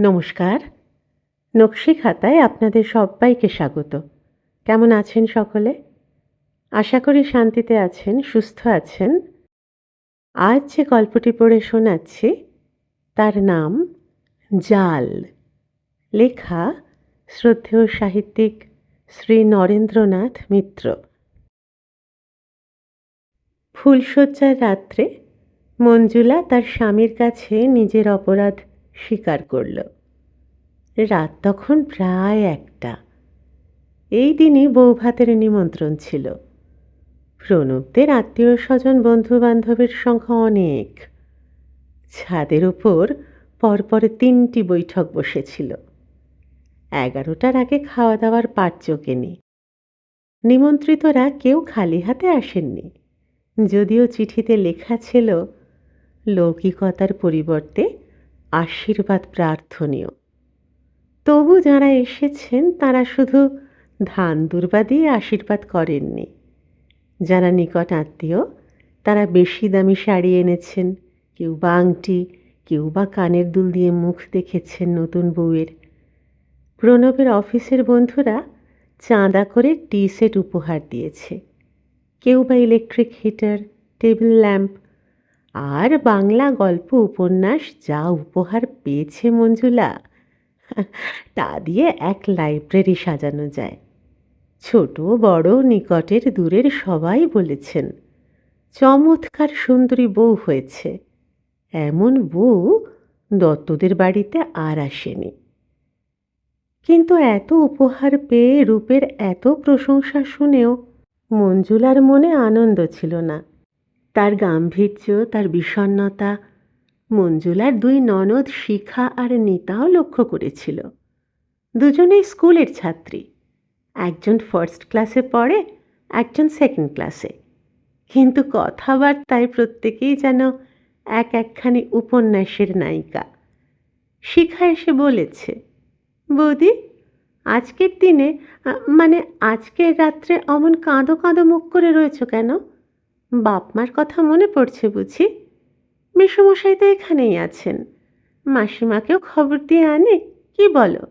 নমস্কার। নকশি খাতায় আপনাদের সব্বাইকে স্বাগত। কেমন আছেন সকলে? আশা করি শান্তিতে আছেন, সুস্থ আছেন। আজ যে গল্পটি পড়ে শোনাচ্ছি তার নাম জাল। লেখা শ্রদ্ধেয় সাহিত্যিক শ্রী নরেন্দ্রনাথ মিত্র। ফুলশয্যার রাত্রে মঞ্জুলা তার স্বামীর কাছে নিজের অপরাধ স্বীকার করল। রাত তখন প্রায় 1টা। এই দিনই বৌভাতের নিমন্ত্রণ ছিল। প্রণবদের আত্মীয় স্বজন বন্ধু বান্ধবের সংখ্যা অনেক। ছাদের উপর পরপর 3টি বৈঠক বসেছিল। 11টার আগে খাওয়া দাওয়ার পাট চোকেনি। নিমন্ত্রিতরা কেউ খালি হাতে আসেননি, যদিও চিঠিতে লেখা ছিল লৌকিকতার পরিবর্তে আশীর্বাদ প্রার্থনীয়। তবু যারা এসেছেন তারা শুধু ধান দুর্বা দিয়ে আশীর্বাদ করেননি। যারা নিকট আত্মীয় তারা বেশি দামি শাড়ি এনেছেন, কেউ বা আংটি, কেউ বা কানের দুল দিয়ে মুখ দেখেছেন নতুন বউয়ের। প্রণবের অফিসের বন্ধুরা চাঁদা করে টি সেট উপহার দিয়েছে, কেউ বা ইলেকট্রিক হিটার, টেবিল ল্যাম্প। আর বাংলা গল্প উপন্যাস যা উপহার পেয়েছে মঞ্জুলা, তা দিয়ে এক লাইব্রেরি সাজানো যায়। ছোট বড় নিকটের দূরের সবাই বলেছেন চমৎকার সুন্দরী বউ হয়েছে। এমন বউ দত্তদের বাড়িতে আর আসেনি। কিন্তু এত উপহার পেয়ে রূপের এত প্রশংসা শুনেও মঞ্জুলার মনে আনন্দ ছিল না। তার গাম্ভীর্য, তার বিষণ্ণতা মঞ্জুলার 2 ননদ শিখা আর নিতাও লক্ষ্য করেছিল। দুজনেই স্কুলের ছাত্রী। একজন ফার্স্ট ক্লাসে পড়ে, একজন সেকেন্ড ক্লাসে। কিন্তু কথাবার্তায় প্রত্যেকেই যেন একখানি উপন্যাসের নায়িকা। শিখা এসে বলেছে, বৌদি, আজকের দিনে মানে আজকের রাত্রে অমন কাঁদো কাঁদো মুখ করে রয়েছ কেন? বাপ মার কথা মনে পড়ছে বুঝি? মেসোমশাই তো এখানেই আছেন, মাসিমাকেও খবর দিয়ে আনে, কি বলো?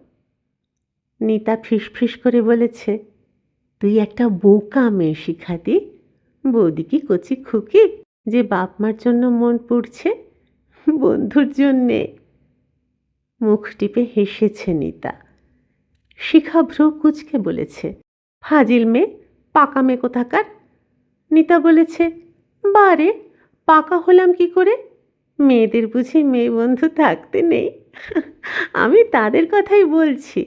নিতা ফিসফিস করে বলেছে, তুই একটা বোকা মেয়ে শিখাদি। বৌদি কি কচি খুকি যে বাপ মার জন্য মন পুড়ছে? বন্ধুর জন্যে। মুখ টিপে হেসেছে নিতা। শিখা ভ্রু কুচকে বলেছে, ফাজিল মেয়ে, পাকা মেয়ে কোথাকার। নিতা বলেছে, বারে, পাকা হলাম কি করে? মেয়েদের বুঝি মেয়ে বন্ধু থাকতে নেই? আমি তাদের কথাই বলছি।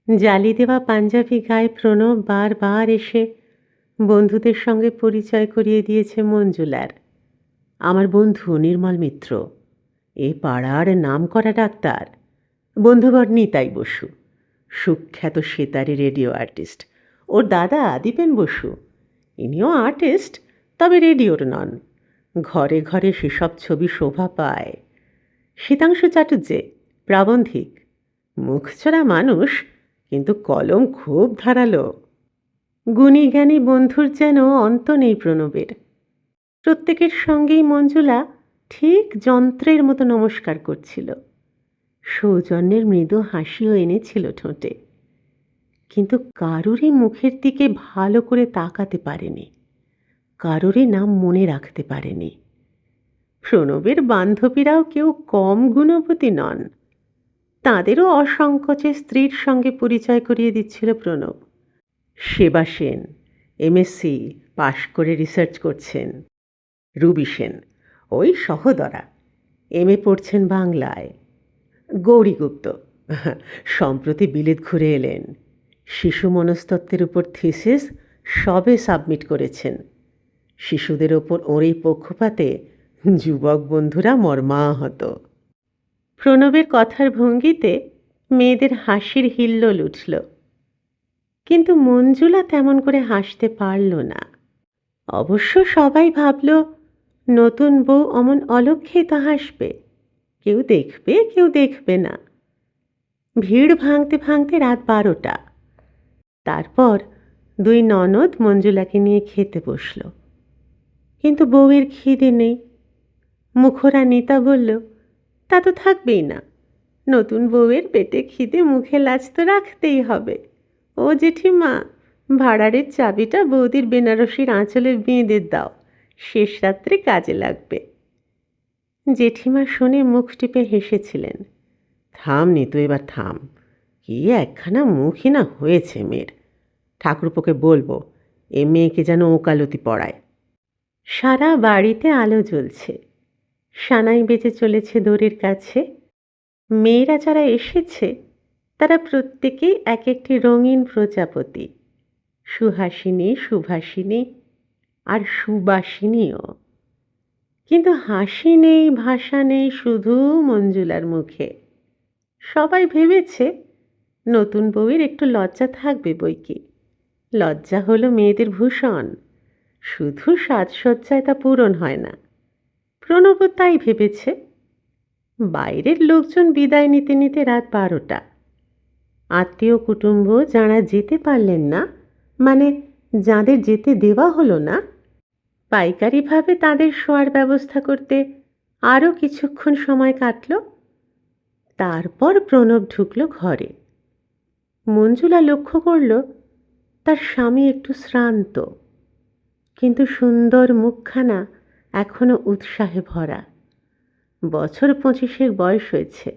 জালি দেওয়া পাঞ্জাবি গায়ে প্রণব বারবার এসে বন্ধুদের সঙ্গে পরিচয় করিয়ে দিয়েছে মঞ্জুলার। আমার বন্ধু নির্মল মিত্র, এ পাড়ার নামকরা ডাক্তার। বন্ধুবর নিতাই বসু, সুখ্যাত সেতারে রেডিও আর্টিস্ট। ওর দাদা দীপেন বসু, ইনিও আর্টিস্ট, তবে রেডিওর নন। ঘরে ঘরে সেসব ছবি শোভা পায়। শীতাংশু চাটুর্যে, প্রাবন্ধিক, মুখচোরা মানুষ, কিন্তু কলম খুব ধারালো। গুণী জ্ঞানী বন্ধুর যেন অন্ত নেই প্রণবের। প্রত্যেকের সঙ্গেই মঞ্জুলা ঠিক যন্ত্রের মতো নমস্কার করছিল। সৌজন্যের মৃদু হাসিও এনেছিল ঠোঁটে, কিন্তু কারোরই মুখের দিকে ভালো করে তাকাতে পারেনি, কারোরই নাম মনে রাখতে পারেনি। প্রণবের বান্ধবীরাও কেউ কম গুণবতী নন। তাঁদেরও অসংকোচে স্ত্রীর সঙ্গে পরিচয় করিয়ে দিচ্ছিল প্রণব। সেবা সেন, এমএসসি পাশ করে রিসার্চ করছেন। রুবি সেন, ওই সহদরা, এমএ পড়ছেন বাংলায়। গৌরীগুপ্ত, সম্প্রতি বিলেত ঘুরে এলেন। শিশু মনস্তত্ত্বের উপর থিসিস সবে সাবমিট করেছেন। শিশুদের ওপর ওর এই পক্ষপাতে যুবক বন্ধুরা মর্মাহত। প্রণবের কথার ভঙ্গিতে মেয়েদের হাসির হিল্লোল উঠল, কিন্তু মঞ্জুলা তেমন করে হাসতে পারল না। অবশ্য সবাই ভাবল নতুন বউ অমন অলক্ষেই তো হাসবে। কেউ দেখবে, কেউ দেখবে না। ভিড় ভাঙতে ভাঙতে রাত 12টা। তারপর 2 ননদ মঞ্জুলাকে নিয়ে খেতে বসল, কিন্তু বউয়ের খিদে নেই। মুখরা নিতা বলল, তা তো থাকবেই না, নতুন বউয়ের পেটে খিদে মুখে লাজ তো রাখতেই হবে। ও জেঠিমা, ভাঁড়ারের চাবিটা বৌদির বেনারসির আঁচলে বেঁধে দাও, শেষ রাত্রে কাজে লাগবে। জেঠিমা শুনে মুখ টিপে হেসেছিলেন। থাম নিতু, এবার থাম। কি একখানা মুখই না হয়েছে মেয়ের। ঠাকুরপোকে বলবো এ মেয়েকে যেন ওকালতি পড়ায়। সারা বাড়িতে আলো জ্বলছে, সানাই বেজে চলেছে দোরের কাছে। মেয়েরা যারা এসেছে তারা প্রত্যেকেই এক একটি রঙিন প্রজাপতি, সুহাসিনী, সুভাষিনী আর সুবাসিনীও। কিন্তু হাসি নেই, ভাষা নেই, শুধু মঞ্জুলার মুখে। সবাই ভেবেছে নতুন বউয়ের একটু লজ্জা থাকবে বইকি। লজ্জা হলো মেয়েদের ভূষণ, শুধু সাজসজ্জায় তা পূরণ হয় না। প্রণবও তাই ভেবেছে। বাইরের লোকজন বিদায় নিতে নিতে রাত 12টা। আত্মীয় কুটুম্ব যাঁরা যেতে পারলেন না, মানে যাঁদের যেতে দেওয়া হলো না, পাইকারিভাবে তাদের শোয়ার ব্যবস্থা করতে আরও কিছুক্ষণ সময় কাটল। তারপর প্রণব ঢুকল ঘরে। মঞ্জুলা লক্ষ্য করল তার স্বামী একটু শ্রান্ত, কিন্তু সুন্দর মুখখানা এখনো উৎসাহে ভরা। বছর 25 বয়স হয়েছে,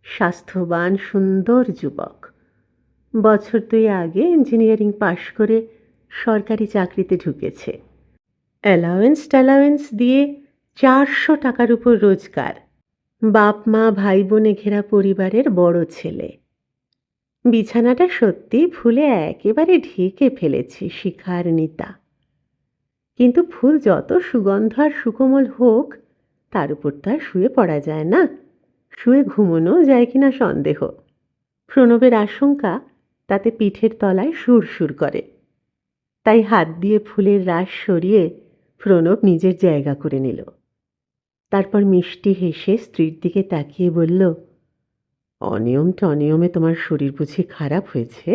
স্বাস্থ্যবান সুন্দর যুবক। বছর 2 আগে ইঞ্জিনিয়ারিং পাশ করে সরকারি চাকরিতে ঢুকেছে। অ্যালাওয়েন্স দিয়ে 400 টাকার উপর রোজগার। বাপ মা ভাই বোনে ঘেরা পরিবারের বড় ছেলে। বিছানাটা সত্যি ফুলে একেবারে ঢেকে ফেলেছে শিখার নিতা। কিন্তু ফুল যত সুগন্ধ আর সুকোমল হোক, তার উপর তো আর শুয়ে পড়া যায় না। শুয়ে ঘুমোনো যায় কিনা সন্দেহ। প্রণবের আশঙ্কা তাতে পিঠের তলায় সুরসুর করে। তাই হাত দিয়ে ফুলের রাশ সরিয়ে প্রণব নিজের জায়গা করে নিল। তারপর মিষ্টি হেসে স্ত্রীর দিকে তাকিয়ে বলল, অনিয়ম টনিয়মে তোমার শরীর বুঝি খারাপ হয়েছে?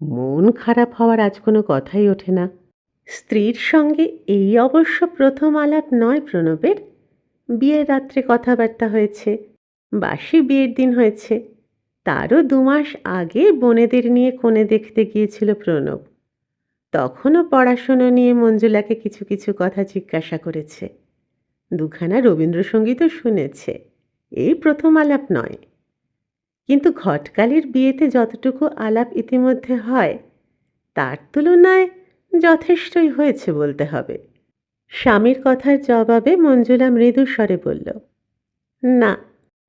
মন খারাপ হওয়ার আজ কোনো কথাই ওঠে না। স্ত্রীর সঙ্গে এই অবশ্য প্রথম আলাপ নয় প্রণবের। বিয়ের রাত্রে কথাবার্তা হয়েছে, বাসি বিয়ের দিন হয়েছে। তারও 2 মাস আগে বোনেদের নিয়ে কনে দেখতে গিয়েছিল প্রণব। তখনও পড়াশুনো নিয়ে মঞ্জুলাকে কিছু কিছু কথা জিজ্ঞাসা করেছে। 2খানা রবীন্দ্রসঙ্গীতও শুনেছে। এই প্রথম আলাপ নয়। কিন্তু ঘটকালির বিয়েতে যতটুকু আলাপ ইতিমধ্যে হয়, তার তুলনায় যথেষ্টই হয়েছে বলতে হবে। স্বামীর কথার জবাবে মঞ্জুলা মৃদু স্বরে বলল, না,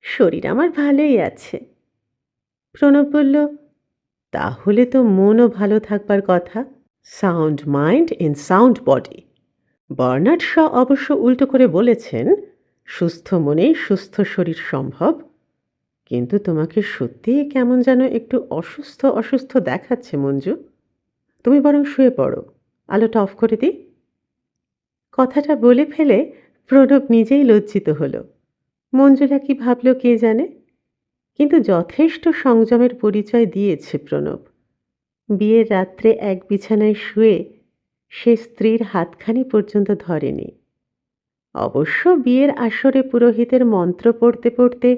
শরীর আমার ভালোই আছে। প্রণব বলল, তাহলে তো মনও ভালো থাকবার কথা। Sound mind in sound body. Bernard Shaw অবশ্য উল্টো করে বলেছেন, সুস্থ মনেই সুস্থ শরীর সম্ভব। কিন্তু তোমাকে সত্যিই কেমন যেন একটু অসুস্থ অসুস্থ দেখাচ্ছে মঞ্জু। তুমি বরং শুয়ে পড়ো, আলোটা অফ করে দিই। কথাটা বলে ফেলে প্রণব নিজেই লজ্জিত হলো। মঞ্জুলা কি ভাবল কে জানে, কিন্তু যথেষ্ট সংযমের পরিচয় দিয়েছে প্রণব। বিয়ের রাত্রে এক বিছানায় শুয়ে সে স্ত্রীর হাতখানি পর্যন্ত ধরেনি। অবশ্য বিয়ের আসরে পুরোহিতের মন্ত্র পড়তে পড়তে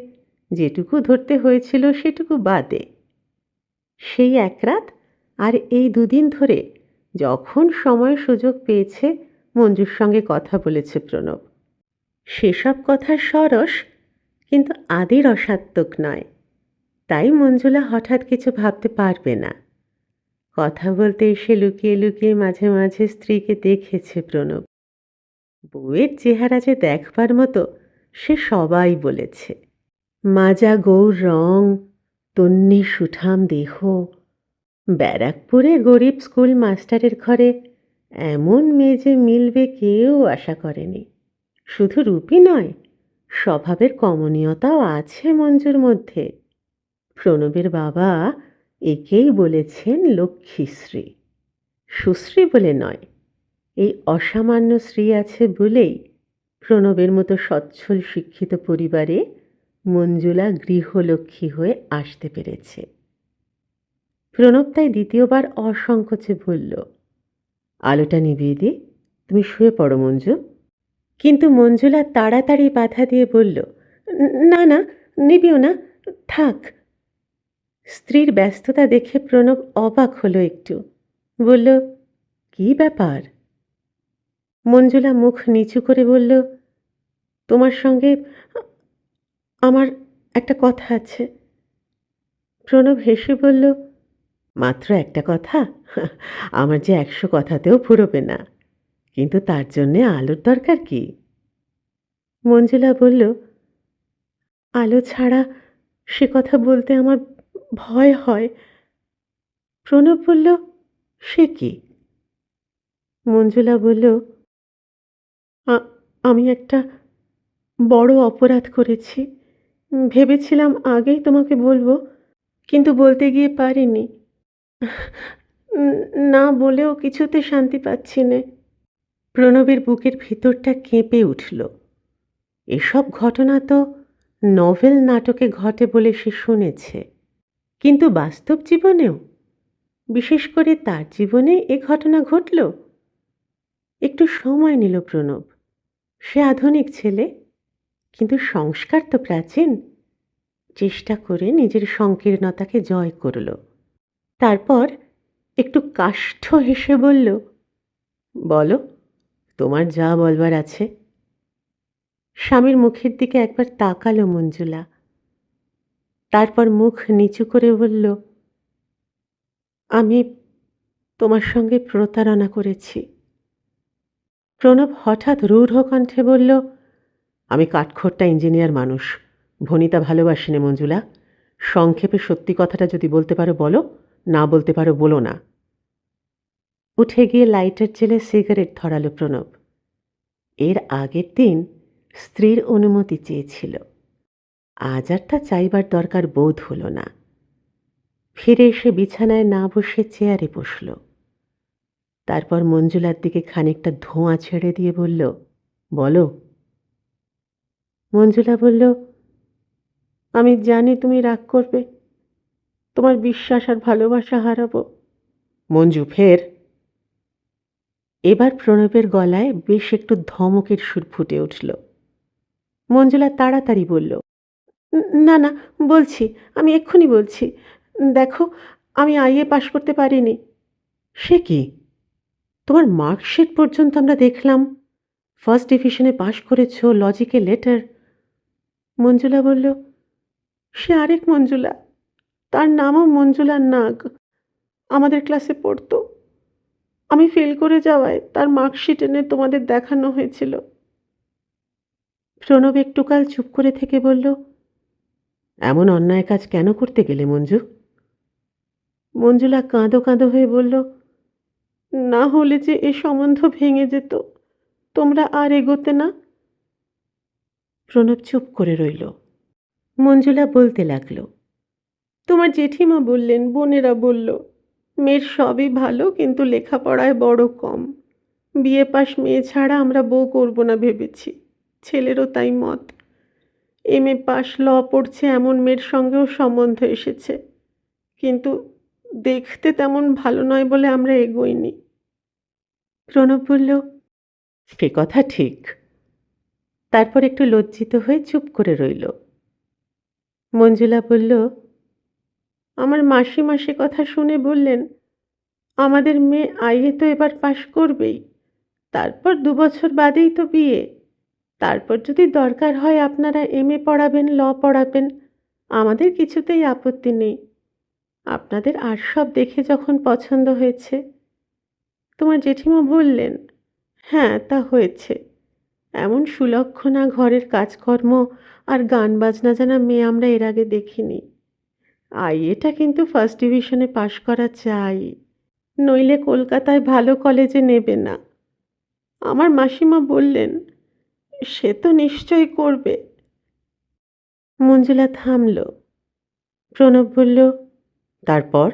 যেটুকু ধরতে হয়েছিল সেটুকু বাদে। সেই এক রাত আর এই 2 দিন ধরে যখন সময় সুযোগ পেয়েছে মঞ্জুর সঙ্গে কথা বলেছে প্রণব। সেসব কথার সরস, কিন্তু আদি রসাত্মক নয়। তাই মঞ্জুলা হঠাৎ কিছু ভাবতে পারবে না। কথা বলতে এসে লুকিয়ে লুকিয়ে মাঝে মাঝে স্ত্রীকে দেখেছে প্রণব। বউয়ের চেহারা যে দেখবার মতো সে সবাই বলেছে। মাজা গৌর রং, তন্নি সুঠাম দেহ। ব্যারাকপুরে গরিব স্কুল মাস্টারের ঘরে এমন মেয়ে যে মিলবে কেউ আশা করেনি। শুধু রূপই নয়, স্বভাবের কমনীয়তাও আছে মঞ্জুর মধ্যে। প্রণবের বাবা একেই বলেছেন লক্ষ্মীশ্রী। সুশ্রী বলে নয়, এই অসামান্য শ্রী আছে বলেই প্রণবের মতো সচ্ছল শিক্ষিত পরিবারে মঞ্জুলা গৃহলক্ষ্মী হয়ে আসতে পেরেছে। প্রণব তাই দ্বিতীয়বার অসংকোচে বলল, আলোটা নিভিয়ে দি, তুমি শুয়ে পড়ো মঞ্জু। কিন্তু মঞ্জুলা তাড়াতাড়ি বাধা দিয়ে বলল, না না, নিবিও না, থাক। স্ত্রীর ব্যস্ততা দেখে প্রণব অবাক হলো একটু। বলল, কি ব্যাপার? মঞ্জুলা মুখ নিচু করে বলল, তোমার সঙ্গে আমার একটা কথা আছে। প্রণব হেসে বলল, মাত্র একটা কথা? আমার যে ১০০ কথাতেও ফুরোবে না, কিন্তু তার জন্যে আলোর দরকার কি? মঞ্জুলা বলল, আলো ছাড়া সে কথা বলতে আমার ভয় হয়। প্রণব বলল, সে কি? মঞ্জুলা বলল, "আ- আমি একটা বড় অপরাধ করেছি। ভেবেছিলাম আগেই তোমাকে বলবো, কিন্তু বলতে গিয়ে পারিনি। উম, না বলেও কিছুতে শান্তি পাচ্ছি নে।" প্রণবের বুকের ভিতরটা কেঁপে উঠল। এসব ঘটনা তো নভেল নাটকে ঘটে বলে সে শুনেছে, কিন্তু বাস্তব জীবনেও, বিশেষ করে তার জীবনে এ ঘটনা ঘটল? একটু সময় নিল প্রণব। সে আধুনিক ছেলে, কিন্তু সংস্কার তো প্রাচীন। চেষ্টা করে নিজের সংকীর্ণতাকে জয় করল। তারপর একটু কাষ্ঠ হেসে বলল, বলো, তোমার যা বলবার আছে। স্বামীর মুখের দিকে একবার তাকালো মঞ্জুলা, তারপর মুখ নিচু করে বলল, আমি তোমার সঙ্গে প্রতারণা করেছি। প্রণব হঠাৎ রূঢ় কণ্ঠে বলল, আমি কাঠখোট্টা ইঞ্জিনিয়ার মানুষ, ভনিতা ভালোবাসি নে মঞ্জুলা। সংক্ষেপে সত্যি কথাটা যদি বলতে পারো বলো, না বলতে পারো বলো না। উঠে গিয়ে লাইটার জেলে সিগারেট ধরালো প্রণব। এর আগের দিন স্ত্রীর অনুমতি চেয়েছিল, আজ আর তা চাইবার দরকার বোধ হলো না। ফিরে এসে বিছানায় না বসে চেয়ারে বসল। তারপর মঞ্জুলার দিকে খানিকটা ধোঁয়া ছেড়ে দিয়ে বলল, বলো। মঞ্জুলা বলল, আমি জানি তুমি রাগ করবে, তোমার বিশ্বাস আর ভালোবাসা হারাবো। মঞ্জু, ফের। এবার প্রণবের গলায় বেশ একটু ধমকের সুর ফুটে উঠল। মঞ্জুলা তাড়াতাড়ি বলল, না না, বলছি, আমি এক্ষুনি বলছি। দেখো, আমি আইএ পাশ করতে পারিনি। সে কি? তোমার মার্কশিট পর্যন্ত আমরা দেখলাম, ফার্স্ট ডিভিশনে পাশ করেছ, লজিকে লেটার। মঞ্জুলা বলল, সে আরেক মঞ্জুলা, তার নামও মঞ্জুলা নাগ, আমাদের ক্লাসে পড়তো। আমি ফেল করে যাওয়ায় তার মার্কশিট এনে তোমাদের দেখানো হয়েছিল। প্রণব একটুকাল চুপ করে থেকে বলল, এমন অন্যায় কাজ কেন করতে গেলে মঞ্জু? মঞ্জুলা কাঁদো কাঁদো হয়ে বলল, না হলে যে এ সম্বন্ধ ভেঙে যেত, তোমরা আর এগোতে না। প্রণব চুপ করে রইল। মঞ্জুলা বলতে লাগলো, তোমার জেঠিমা বললেন, বোনেরা বলল, মেয়ের সবই ভালো, কিন্তু লেখাপড়ায় বড় কম। বিয়ে পাশ মেয়ে ছাড়া আমরা বউ করব না ভেবেছি। ছেলেরও তাই মত। এমএ পাশ, ল পড়ছে এমন মেয়ের সঙ্গেও সম্বন্ধ এসেছে, কিন্তু দেখতে তেমন ভালো নয় বলে আমরা এগোইনি। প্রণব বলল, সে কথা ঠিক। তারপর একটু লজ্জিত হয়ে চুপ করে রইল। মঞ্জুলা বলল, আমার মাসিমা সে কথা শুনে বললেন, আমাদের মেয়ে আইএ তো এবার পাশ করবেই, তারপর ২ বছর বাদেই তো বিয়ে। তারপর যদি দরকার হয় আপনারা এমএ পড়াবেন, ল পড়াবেন, আমাদের কিছুতেই আপত্তি নেই। আপনাদের আর সব দেখে যখন পছন্দ হয়েছে। তোমার জেঠিমা বললেন, হ্যাঁ তা হয়েছে। এমন সুলক্ষণা, ঘরের কাজকর্ম আর গান বাজনা জানা মেয়ে আমরা এর আগে দেখিনি। আইএটা কিন্তু ফার্স্ট ডিভিশনে পাশ করা চাই, নইলে কলকাতায় ভালো কলেজে নেবে না। আমার মাসিমা বললেন, সে তো নিশ্চয়ই করবে। মঞ্জুলা থামল। প্রণব বলল, তারপর?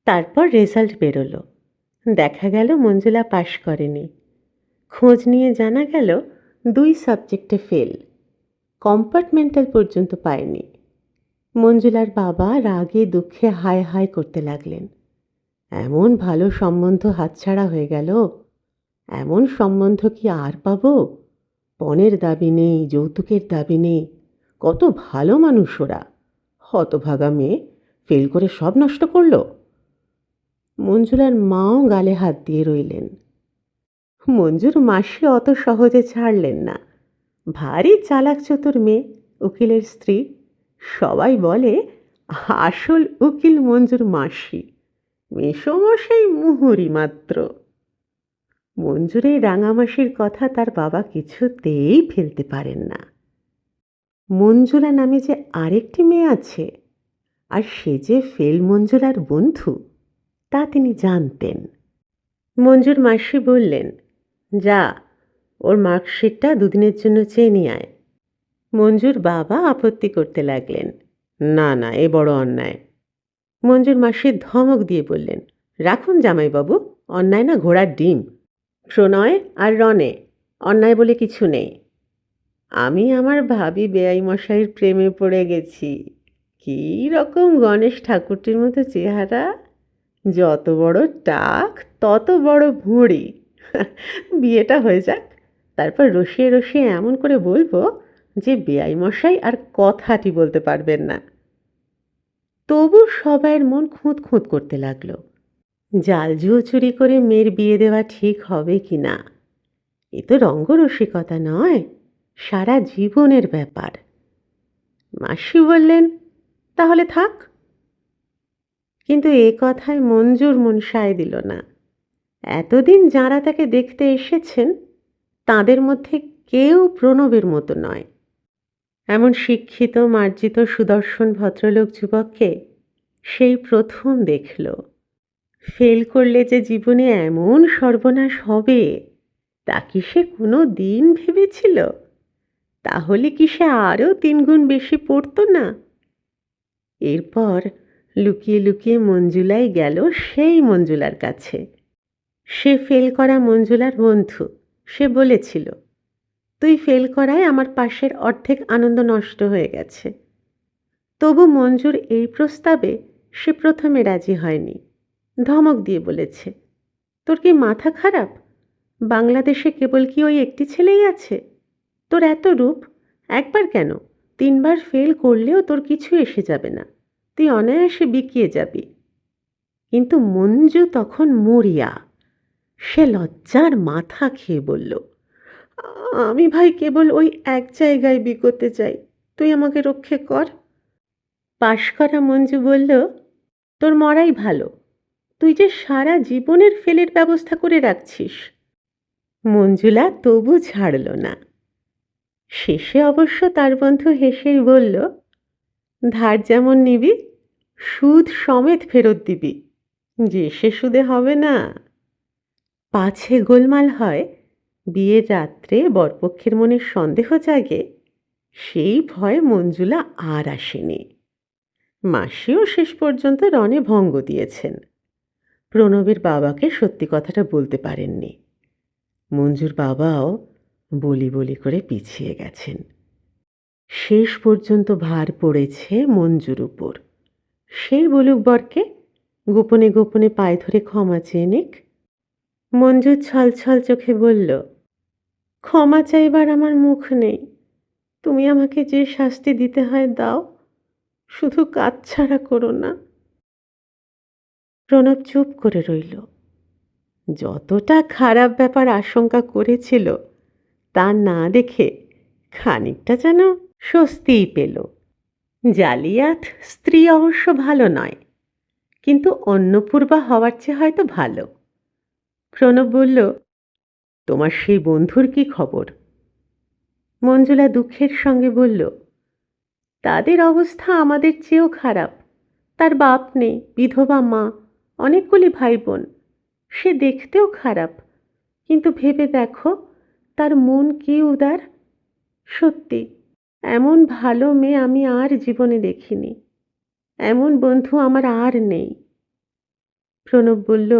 তারপর রেজাল্ট বেরোলো। দেখা গেল মঞ্জুলা পাশ করেনি। খোঁজ নিয়ে জানা গেল ২ সাবজেক্টে ফেল, কম্পার্টমেন্টাল পর্যন্ত পায়নি। মঞ্জুলার বাবা রাগে দুঃখে হায় হায় করতে লাগলেন। এমন ভালো সম্বন্ধ হাতছাড়া হয়ে গেল। এমন সম্বন্ধ কি আর পাবো? পণের দাবি নেই, যৌতুকের দাবি নেই, কত ভালো মানুষ ওরা। হতভাগা মেয়ে ফেল করে সব নষ্ট করলো। মঞ্জুলার মাও গালে হাত দিয়ে রইলেন। মঞ্জুর মাসি অত সহজে ছাড়লেন না। ভারী চালাক চতুর মেয়ে, উকিলের স্ত্রী। সবাই বলে আসল উকিল মঞ্জুর মাসি, মেসোমশাই মুহুরি মাত্র। মঞ্জুর এই রাঙামাসির কথা তার বাবা কিছুতেই ফেলতে পারেন না। মঞ্জুলা নামে যে আরেকটি মেয়ে আছে, আর সে যে ফেল মঞ্জুলার বন্ধু, তা তিনি জানতেন। মঞ্জুর মাসি বললেন, যা, ওর মার্কশিটটা দুদিনের জন্য চেয়ে নিয়ে আয়। মঞ্জুর বাবা আপত্তি করতে লাগলেন, না না, এ বড় অন্যায়। মঞ্জুর মাসি ধমক দিয়ে বললেন, রাখুন জামাইবাবু, অন্যায় না ঘোড়ার ডিম। প্রণয় আর রনে, অন্যায় বলে কিছু নেই। আমি আমার ভাবি বেয়াই মশাইয়ের প্রেমে পড়ে গেছি। কী রকম গণেশ ঠাকুরটির মতো চেহারা, যত বড় টাক তত বড় ভুঁড়ি। বিয়েটা হয়ে যাক, তারপর রসিয়ে রসিয়ে এমন করে বলবো যে বেয়াই মশাই আর কথাটি বলতে পারবেন না। তবু সবাইয়ের মন খুঁত খুঁত করতে লাগলো, জাল জুয়ো চুরি করে মেয়ের বিয়ে দেওয়া ঠিক হবে কি না। এ তো রঙ্গরসিকতা নয়, সারা জীবনের ব্যাপার। মাসি বললেন, তাহলে থাক। কিন্তু এ কথায় মঞ্জুর মন সায় দিল না। এতদিন যাঁরা তাকে দেখতে এসেছেন, তাদের মধ্যে কেউ প্রণবের মতো নয়। এমন শিক্ষিত মার্জিত সুদর্শন ভদ্রলোক যুবককে সেই প্রথম দেখল। ফেল করলে যে জীবনে এমন সর্বনাশ হবে, তা কি সে কোনো দিন ভেবেছিল? তাহলে কি সে আরও 3 গুণ বেশি পড়তো না? এরপর লুকিয়ে লুকিয়ে মঞ্জুলাই গেল সেই মঞ্জুলার কাছে। সে ফেল করা মঞ্জুলার বন্ধু। সে বলেছিল, তুই ফেল করায় আমার পাশের অর্ধেক আনন্দ নষ্ট হয়ে গেছে। তবু মঞ্জুর এই প্রস্তাবে সে প্রথমে রাজি হয়নি। ধমক দিয়ে বলেছে, তোর কি মাথা খারাপ? বাংলাদেশে কেবল কি ওই একটি ছেলেই আছে? তোর এত রূপ, একবার কেন 3 বার ফেল করলেও তোর কিছু এসে যাবে না, তুই অনায়াসে বিকিয়ে যাবি। কিন্তু মঞ্জু তখন মরিয়া। সে লজ্জার মাথা খেয়ে বলল, আমি ভাই কেবল ওই এক জায়গায় বিকোতে চাই, তুই আমাকে রক্ষে কর। পাশ করা মঞ্জু বলল, তোর মরাই ভালো, তুই যে সারা জীবনের ফেলের ব্যবস্থা করে রাখছিস। মঞ্জুলা তবু ছাড়ল না। শেষে অবশ্য তার বন্ধু হেসেই বলল, ধার যেমন নিবি, সুদ সমেত ফেরত দিবি, যে সে সুদে হবে না। পাছে গোলমাল হয়, বিয়ের রাত্রে বরপক্ষের মনে সন্দেহ জাগে, সেই ভয়ে মঞ্জুলা আর আসেনি। মাসিও শেষ পর্যন্ত রণে ভঙ্গ দিয়েছেন। প্রণবের বাবাকে সত্যি কথাটা বলতে পারেননি। মঞ্জুর বাবাও বলি বলি করে পিছিয়ে গেছেন। শেষ পর্যন্ত ভার পড়েছে মঞ্জুর উপর। সেই বলুক বরকে, গোপনে গোপনে পায়ে ধরে ক্ষমা চেয়ে নিক। মঞ্জু ছলছল চোখে বলল, ক্ষমা চাইবার আমার মুখ নেই, তুমি আমাকে যে শাস্তি দিতে হয় দাও, শুধু কাছছাড়া করো না। প্রণব চুপ করে রইল। যতটা খারাপ ব্যাপার আশঙ্কা করেছিল, তা না দেখে খানিকটা যেন স্বস্তিই পেল। জালিয়াত স্ত্রী অবশ্য ভালো নয়, কিন্তু অন্নপূর্বা হওয়ার চেয়ে হয়তো ভালো। প্রণব বলল, তোমার সেই বন্ধুর কি খবর? মঞ্জুলা দুঃখের সঙ্গে বলল, তাদের অবস্থা আমাদের চেয়েও খারাপ। তার বাপ নেই, বিধবা মা, অনেকগুলি ভাই বোন। সে দেখতেও খারাপ, কিন্তু ভেবে দেখো তার মন কি উদার। সত্যি, এমন ভালো মেয়ে আমি আর জীবনে দেখিনি। এমন বন্ধু আমার আর নেই। প্রণব বলল,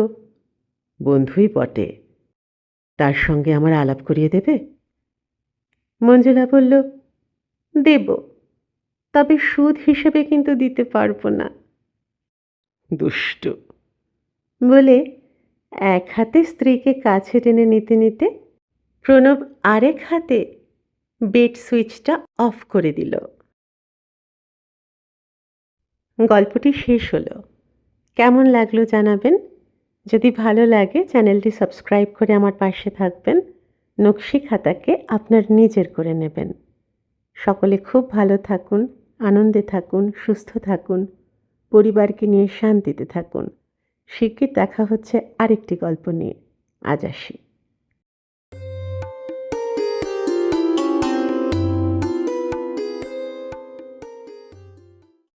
বন্ধুই বটে, তার সঙ্গে আমার আলাপ করিয়ে দেবে? মঞ্জুলা বলল, দেব, তবে সুদ হিসেবে কিন্তু দিতে পারবো না। দুষ্টু বলে এক হাতে স্ত্রীকে কাছে টেনে নিতে নিতে প্রণব আরেক হাতে বেড সুইচটা অফ করে দিল। গল্পটি শেষ হলো। কেমন লাগলো জানাবেন। যদি ভালো লাগে চ্যানেলটি সাবস্ক্রাইব করে আমার পাশে থাকবেন। নকশি খাতাকে আপনার নিজের করে নেবেন। সকলে খুব ভালো থাকুন, আনন্দে থাকুন, সুস্থ থাকুন, পরিবারকে নিয়ে শান্তিতে থাকুন। শিগগির দেখা হচ্ছে আরেকটি গল্প নিয়ে। আজ আসি।